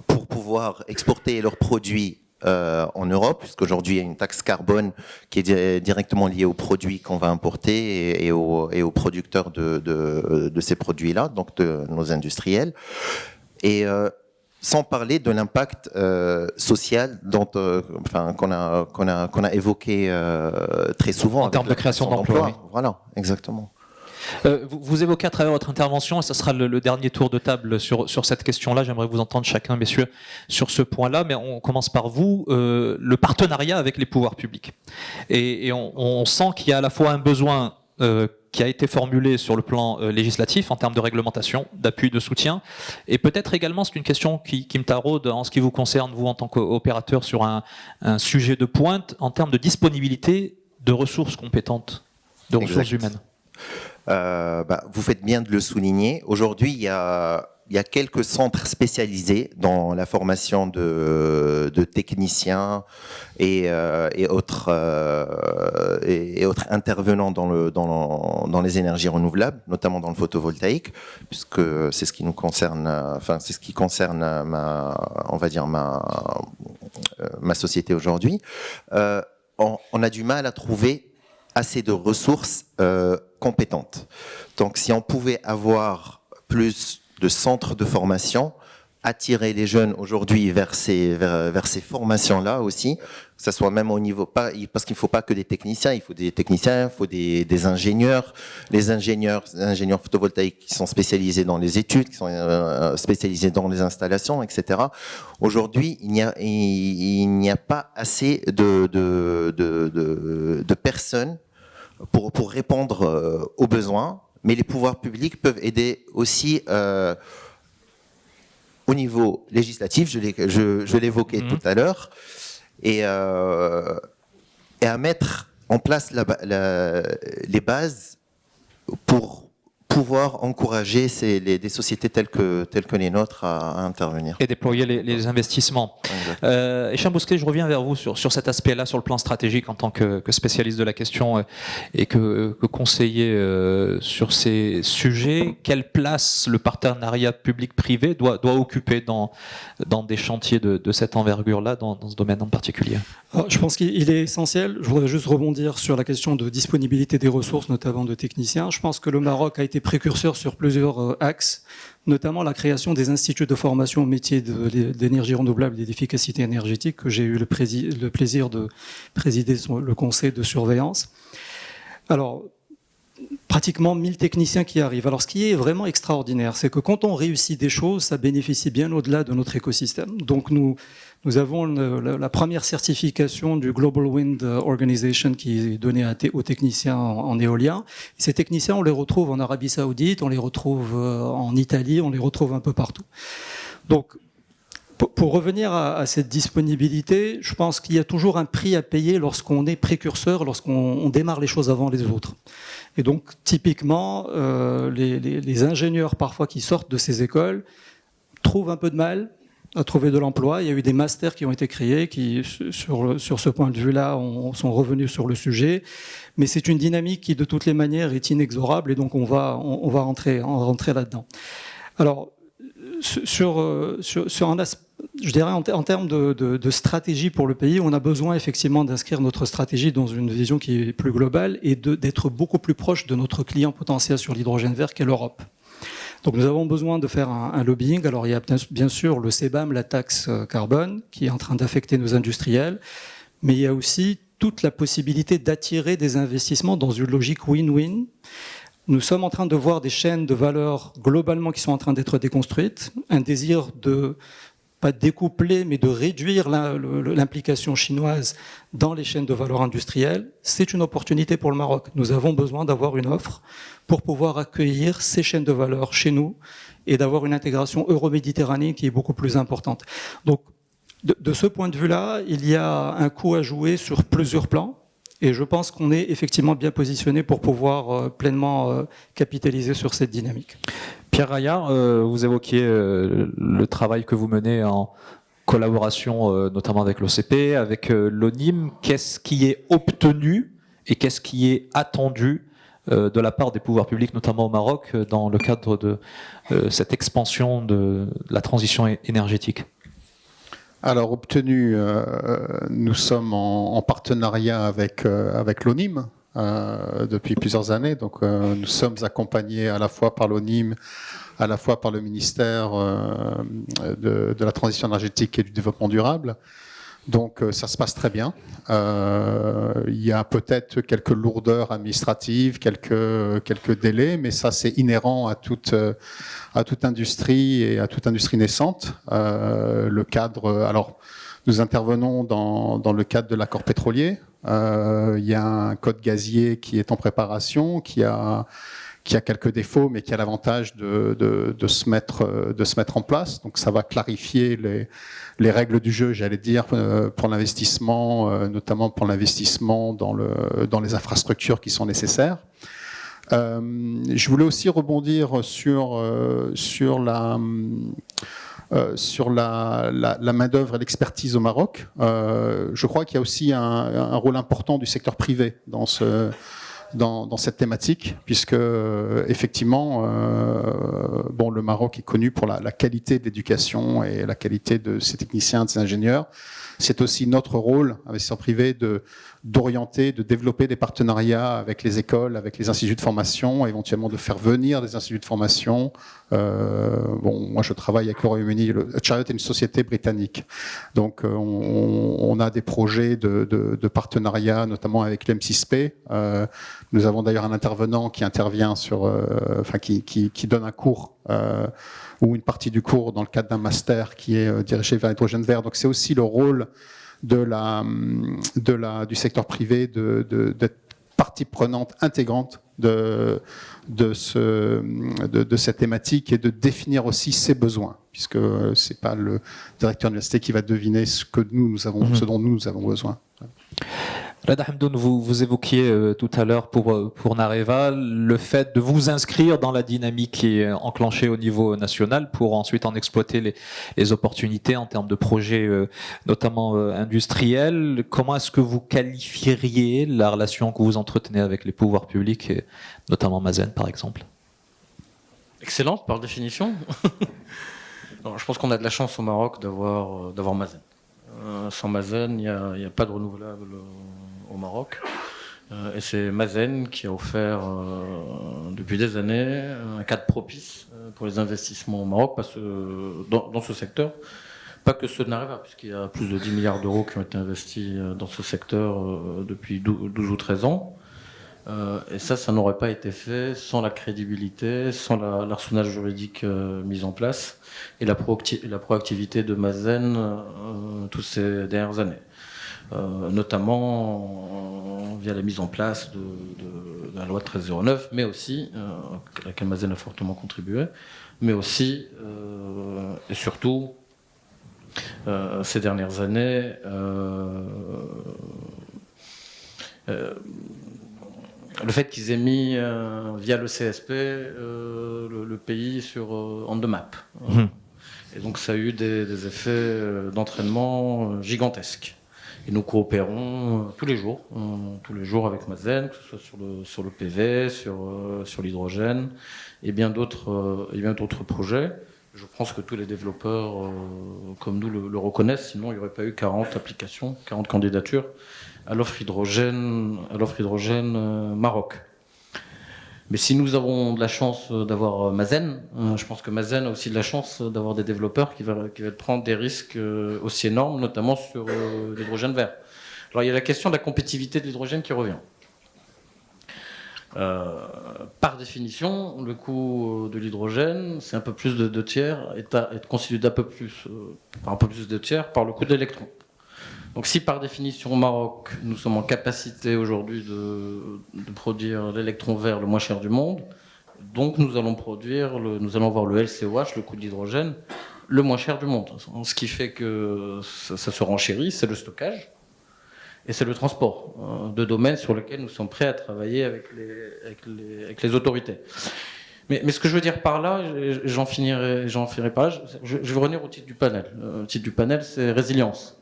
pour pouvoir exporter leurs produits en Europe, puisqu'aujourd'hui il y a une taxe carbone qui est directement liée aux produits qu'on va importer et aux producteurs de ces produits-là, donc de nos industriels. Et sans parler de l'impact social qu'on a évoqué très souvent. En termes de création d'emplois. Oui. Voilà, exactement. Vous évoquez à travers votre intervention, et ce sera le dernier tour de table sur cette question-là, j'aimerais vous entendre chacun, messieurs, sur ce point-là, mais on commence par vous, le partenariat avec les pouvoirs publics. Et on sent qu'il y a à la fois un besoin qui a été formulé sur le plan législatif en termes de réglementation, d'appui, de soutien. Et peut-être également, c'est une question qui me taraude en ce qui vous concerne, vous en tant qu'opérateur, sur un sujet de pointe en termes de disponibilité de ressources compétentes, de ressources humaines. Vous faites bien de le souligner. Aujourd'hui, il y a quelques centres spécialisés dans la formation de techniciens et autres intervenants dans les énergies renouvelables, notamment dans le photovoltaïque, puisque c'est ce qui nous concerne, c'est ce qui concerne ma société aujourd'hui. On a du mal à trouver assez de ressources compétentes. Donc, si on pouvait avoir plus de centres de formation, attirer les jeunes aujourd'hui vers ces formations-là aussi, que ça soit même au niveau, parce qu'il ne faut pas que des techniciens, il faut des techniciens, il faut des ingénieurs, les ingénieurs photovoltaïques qui sont spécialisés dans les études, qui sont spécialisés dans les installations, etc. Aujourd'hui, il n'y a pas assez de personnes pour répondre aux besoins, mais les pouvoirs publics peuvent aider aussi au niveau législatif, je l'évoquais tout à l'heure, et à mettre en place les bases pour pouvoir encourager des sociétés telles que les nôtres à intervenir. Et déployer les investissements. Hicham Bouskelé, je reviens vers vous sur cet aspect-là, sur le plan stratégique en tant que spécialiste de la question et que conseiller sur ces sujets. Quelle place le partenariat public-privé doit occuper dans des chantiers de cette envergure-là, dans ce domaine en particulier? Alors, je pense qu'il est essentiel. Je voudrais juste rebondir sur la question de disponibilité des ressources, notamment de techniciens. Je pense que le Maroc a été précurseur sur plusieurs axes, notamment la création des instituts de formation au métier d'énergie renouvelable et d'efficacité énergétique, que j'ai eu le plaisir de présider le conseil de surveillance. Alors, pratiquement 1000 techniciens qui arrivent. Alors, ce qui est vraiment extraordinaire, c'est que quand on réussit des choses, ça bénéficie bien au-delà de notre écosystème. Donc, nous avons la première certification du Global Wind Organization qui est donnée aux techniciens en éolien. Et ces techniciens, on les retrouve en Arabie Saoudite, on les retrouve en Italie, on les retrouve un peu partout. Donc, Pour revenir à cette disponibilité, je pense qu'il y a toujours un prix à payer lorsqu'on est précurseur, lorsqu'on démarre les choses avant les autres. Et donc, typiquement, les ingénieurs parfois qui sortent de ces écoles trouvent un peu de mal à trouver de l'emploi. Il y a eu des masters qui ont été créés qui, sur ce point de vue-là, sont revenus sur le sujet. Mais c'est une dynamique qui, de toutes les manières, est inexorable et donc on va rentrer là-dedans. Alors, je dirais en termes de stratégie pour le pays, on a besoin effectivement d'inscrire notre stratégie dans une vision qui est plus globale et d'être beaucoup plus proche de notre client potentiel sur l'hydrogène vert qu'est l'Europe. Donc nous avons besoin de faire un lobbying. Alors il y a bien sûr le CBAM, la taxe carbone, qui est en train d'affecter nos industriels, mais il y a aussi toute la possibilité d'attirer des investissements dans une logique win-win. Nous sommes en train de voir des chaînes de valeur globalement qui sont en train d'être déconstruites, un désir de pas découpler, mais de réduire l'implication chinoise dans les chaînes de valeur industrielles. C'est une opportunité pour le Maroc. Nous avons besoin d'avoir une offre pour pouvoir accueillir ces chaînes de valeur chez nous et d'avoir une intégration euro-méditerranéenne qui est beaucoup plus importante. Donc, de ce point de vue-là, il y a un coup à jouer sur plusieurs plans. Et je pense qu'on est effectivement bien positionné pour pouvoir pleinement capitaliser sur cette dynamique. Pierre Raillard, vous évoquiez le travail que vous menez en collaboration notamment avec l'OCP, avec l'ONIM. Qu'est-ce qui est obtenu et qu'est-ce qui est attendu de la part des pouvoirs publics, notamment au Maroc, dans le cadre de cette expansion de la transition énergétique ? Alors, obtenu, nous sommes en partenariat avec l'ONIM depuis plusieurs années. Donc, nous sommes accompagnés à la fois par l'ONIM, à la fois par le ministère de la Transition énergétique et du Développement durable. Donc, ça se passe très bien. Il y a peut-être quelques lourdeurs administratives, quelques délais, mais ça, c'est inhérent à toute industrie et à toute industrie naissante. Le cadre, alors, nous intervenons dans le cadre de l'accord pétrolier. Il y a un code gazier qui est en préparation, qui a quelques défauts, mais qui a l'avantage de se mettre en place. Donc, ça va clarifier les règles du jeu, j'allais dire, pour l'investissement, notamment pour l'investissement dans les infrastructures qui sont nécessaires. Je voulais aussi rebondir sur la main-d'œuvre et l'expertise au Maroc. Je crois qu'il y a aussi un rôle important du secteur privé dans cette thématique, puisque effectivement, le Maroc est connu pour la qualité de l'éducation et la qualité de ses techniciens, de ses ingénieurs. C'est aussi notre rôle, investisseurs privés, d'orienter, de développer des partenariats avec les écoles, avec les instituts de formation, éventuellement de faire venir des instituts de formation. Moi, je travaille avec le Royaume-Uni. Chariot est une société britannique. Donc, on a des projets de partenariat, notamment avec l'M6P. Nous avons d'ailleurs un intervenant qui intervient qui donne un cours ou une partie du cours dans le cadre d'un master qui est dirigé vers l'hydrogène vert. Donc, c'est aussi le rôle du secteur privé d'être partie prenante intégrante de cette thématique et de définir aussi ses besoins, puisque c'est pas le directeur de l'université qui va deviner ce dont nous avons besoin. Reda Hamdoun, vous évoquiez tout à l'heure pour Nareva le fait de vous inscrire dans la dynamique qui est enclenchée au niveau national pour ensuite en exploiter les opportunités en termes de projets notamment industriels. Comment est-ce que vous qualifieriez la relation que vous entretenez avec les pouvoirs publics, et notamment Mazen par exemple ? Excellente par définition. Alors, je pense qu'on a de la chance au Maroc d'avoir Mazen. Sans Mazen, il n'y a pas de renouvelable au Maroc. Et c'est Mazen qui a offert depuis des années un cadre propice pour les investissements au Maroc, parce que dans ce secteur, pas que ceux de Nareva, puisqu'il y a plus de 10 milliards d'euros qui ont été investis dans ce secteur depuis 12 ou 13 ans. Et ça n'aurait pas été fait sans la crédibilité, sans l'arsenal juridique mis en place et la proactivité de Mazen toutes ces dernières années. Notamment via la mise en place de la loi 1309, mais aussi, à laquelle Mazen a fortement contribué, mais aussi et surtout ces dernières années. Le fait qu'ils aient mis, via le CSP, le pays on the map. Et donc ça a eu des effets d'entraînement gigantesques. Et nous coopérons tous les jours avec Mazen, que ce soit sur le PV, sur l'hydrogène et bien d'autres projets. Je pense que tous les développeurs comme nous le reconnaissent, sinon il n'y aurait pas eu 40 applications, 40 candidatures à l'offre hydrogène Maroc. Mais si nous avons de la chance d'avoir Mazen, je pense que Mazen a aussi de la chance d'avoir des développeurs qui veulent prendre des risques aussi énormes, notamment sur l'hydrogène vert. Alors il y a la question de la compétitivité de l'hydrogène qui revient. Par définition, le coût de l'hydrogène, c'est un peu plus de 2/3, est constitué d'un peu plus de 2/3 par le coût de l'électron. Donc si par définition au Maroc, nous sommes en capacité aujourd'hui de produire l'électron vert le moins cher du monde, donc nous allons avoir le LCOH, le coût de l'hydrogène, le moins cher du monde. Ce qui fait que ça se renchérit, c'est le stockage et c'est le transport, deux domaines sur lesquels nous sommes prêts à travailler avec les autorités. Mais ce que je veux dire par là, j'en finirai par là, je vais revenir au titre du panel. Le titre du panel, c'est résilience.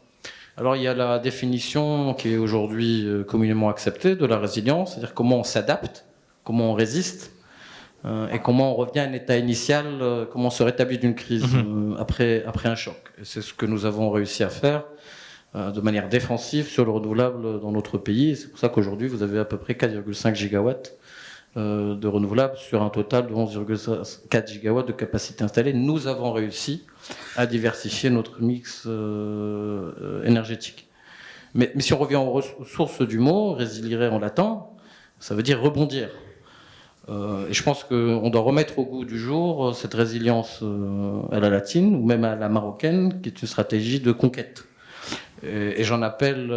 Alors il y a la définition qui est aujourd'hui communément acceptée de la résilience, c'est-à-dire comment on s'adapte, comment on résiste, et comment on revient à un état initial, comment on se rétablit d'une crise après un choc. Et c'est ce que nous avons réussi à faire de manière défensive sur le renouvelable dans notre pays. Et c'est pour ça qu'aujourd'hui vous avez à peu près 4,5 gigawatts de renouvelables sur un total de 11,4 gigawatts de capacité installée. Nous avons réussi à diversifier notre mix énergétique. Mais si on revient aux sources du mot, résilier en latin, ça veut dire rebondir. Et je pense qu'on doit remettre au goût du jour cette résilience à la latine, ou même à la marocaine, qui est une stratégie de conquête. Et j'en appelle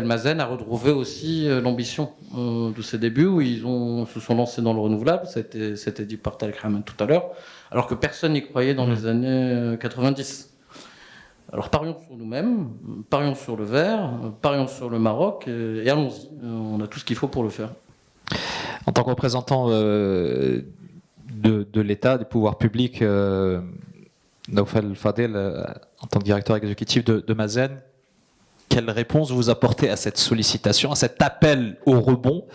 Mazen à retrouver aussi l'ambition de ses débuts, où ils se sont lancés dans le renouvelable, c'était dit par Tariq Hamad tout à l'heure, alors que personne n'y croyait dans les années 90. Alors parions sur nous-mêmes, parions sur le vert, parions sur le Maroc, et allons-y, on a tout ce qu'il faut pour le faire. En tant que représentant de l'État, des pouvoirs publics, Naoufal Fadel, en tant que directeur exécutif de Mazen, quelle réponse vous apportez à cette sollicitation, à cet appel au rebond,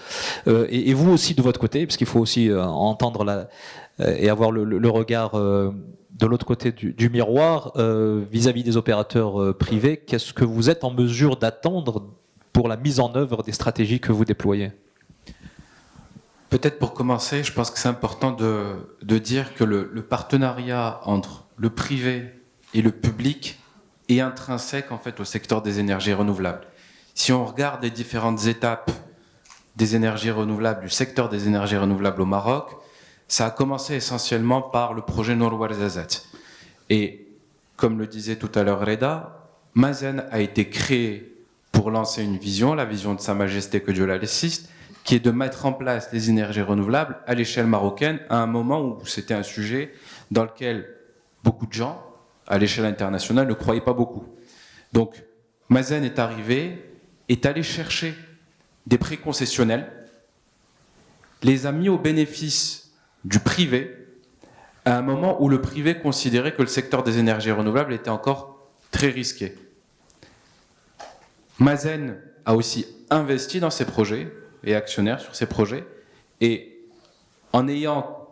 et vous aussi de votre côté, parce qu'il faut aussi entendre et avoir le regard de l'autre côté du miroir vis-à-vis des opérateurs privés. Qu'est-ce que vous êtes en mesure d'attendre pour la mise en œuvre des stratégies que vous déployez ? Peut-être pour commencer, je pense que c'est important de dire que le partenariat entre le privé et le public est intrinsèque en fait au secteur des énergies renouvelables. Si on regarde les différentes étapes des énergies renouvelables, du secteur des énergies renouvelables au Maroc, ça a commencé essentiellement par le projet Nour Ouarzazate. Et comme le disait tout à l'heure Reda, Mazen a été créé pour lancer une vision, la vision de Sa Majesté, que Dieu l'assiste, qui est de mettre en place les énergies renouvelables à l'échelle marocaine à un moment où c'était un sujet dans lequel beaucoup de gens, à l'échelle internationale, ne croyaient pas beaucoup. Donc, Mazen est arrivé, est allé chercher des prêts concessionnels, les a mis au bénéfice du privé, à un moment où le privé considérait que le secteur des énergies renouvelables était encore très risqué. Mazen a aussi investi dans ces projets, et actionnaire sur ces projets, et en ayant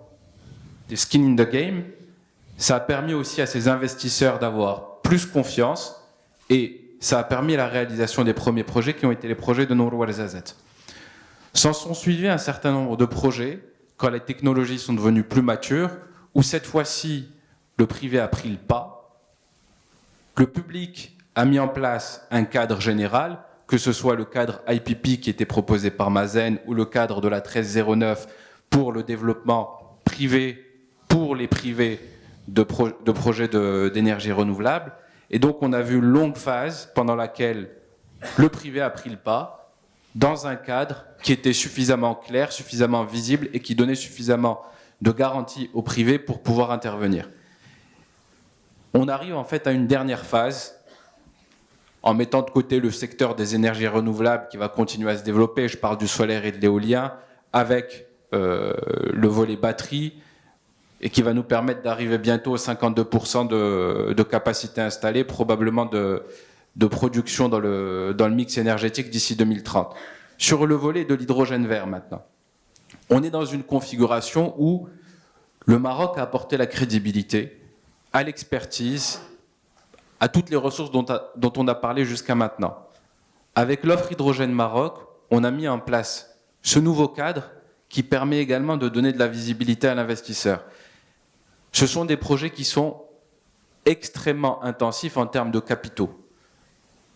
des skin in the game, ça a permis aussi à ces investisseurs d'avoir plus confiance, et ça a permis la réalisation des premiers projets qui ont été les projets de Nour Ouarzazate. S'en sont suivis un certain nombre de projets quand les technologies sont devenues plus matures, où cette fois-ci le privé a pris le pas, le public a mis en place un cadre général, que ce soit le cadre IPP qui était proposé par Mazen ou le cadre de la 1309 pour le développement privé, pour les privés de projets d'énergie renouvelable. Et donc on a vu une longue phase pendant laquelle le privé a pris le pas dans un cadre qui était suffisamment clair, suffisamment visible et qui donnait suffisamment de garanties au privé pour pouvoir intervenir. On arrive en fait à une dernière phase, en mettant de côté le secteur des énergies renouvelables qui va continuer à se développer, je parle du solaire et de l'éolien, avec le volet batterie, et qui va nous permettre d'arriver bientôt aux 52% de capacité installée, probablement de production dans le mix énergétique d'ici 2030. Sur le volet de l'hydrogène vert maintenant, on est dans une configuration où le Maroc a apporté la crédibilité, à l'expertise, à toutes les ressources dont on a parlé jusqu'à maintenant. Avec l'offre Hydrogène Maroc, on a mis en place ce nouveau cadre qui permet également de donner de la visibilité à l'investisseur. Ce sont des projets qui sont extrêmement intensifs en termes de capitaux.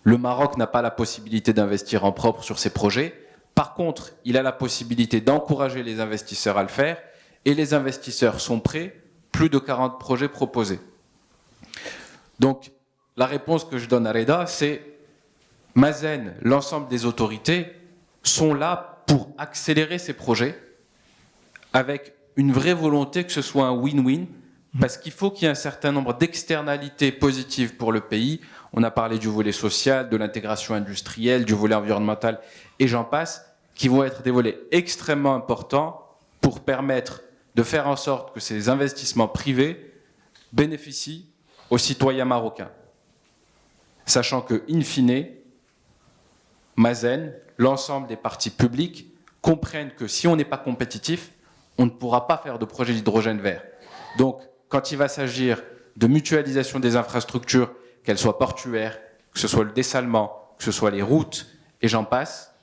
Le Maroc n'a pas la possibilité d'investir en propre sur ces projets. Par contre, il a la possibilité d'encourager les investisseurs à le faire, et les investisseurs sont prêts, plus de 40 projets proposés. Donc, la réponse que je donne à Reda, c'est Mazen, l'ensemble des autorités sont là pour accélérer ces projets avec une vraie volonté que ce soit un win-win, parce qu'il faut qu'il y ait un certain nombre d'externalités positives pour le pays. On a parlé du volet social, de l'intégration industrielle, du volet environnemental, et j'en passe, qui vont être des volets extrêmement importants pour permettre de faire en sorte que ces investissements privés bénéficient aux citoyens marocains. Sachant que, in fine, Mazen, l'ensemble des partis publics, comprennent que si on n'est pas compétitif, on ne pourra pas faire de projet d'hydrogène vert. Donc, quand il va s'agir de mutualisation des infrastructures, qu'elles soient portuaires, que ce soit le dessalement, que ce soit les routes, et j'en passe,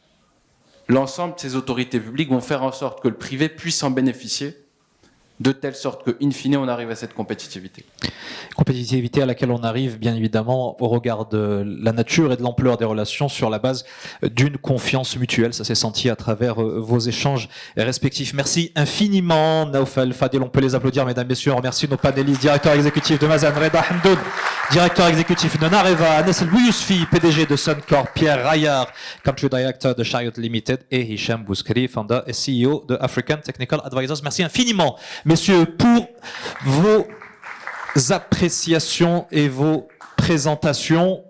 l'ensemble de ces autorités publiques vont faire en sorte que le privé puisse en bénéficier, de telle sorte que, in fine, on arrive à cette compétitivité. Compétitivité à laquelle on arrive, bien évidemment, au regard de la nature et de l'ampleur des relations sur la base d'une confiance mutuelle. Ça s'est senti à travers vos échanges respectifs. Merci infiniment, Naoufal Fadel. On peut les applaudir, mesdames, messieurs. On remercie nos panélistes, directeur exécutif de Mazen, Reda Hamdoun, directeur exécutif de Nareva, Nessel Bouyusfi, PDG de Suncor, Pierre Raillard, country director de Chariot Limited, et Hicham Bouskri, founder et CEO de African Technical Advisors. Merci infiniment, messieurs, pour vos appréciations et vos présentations.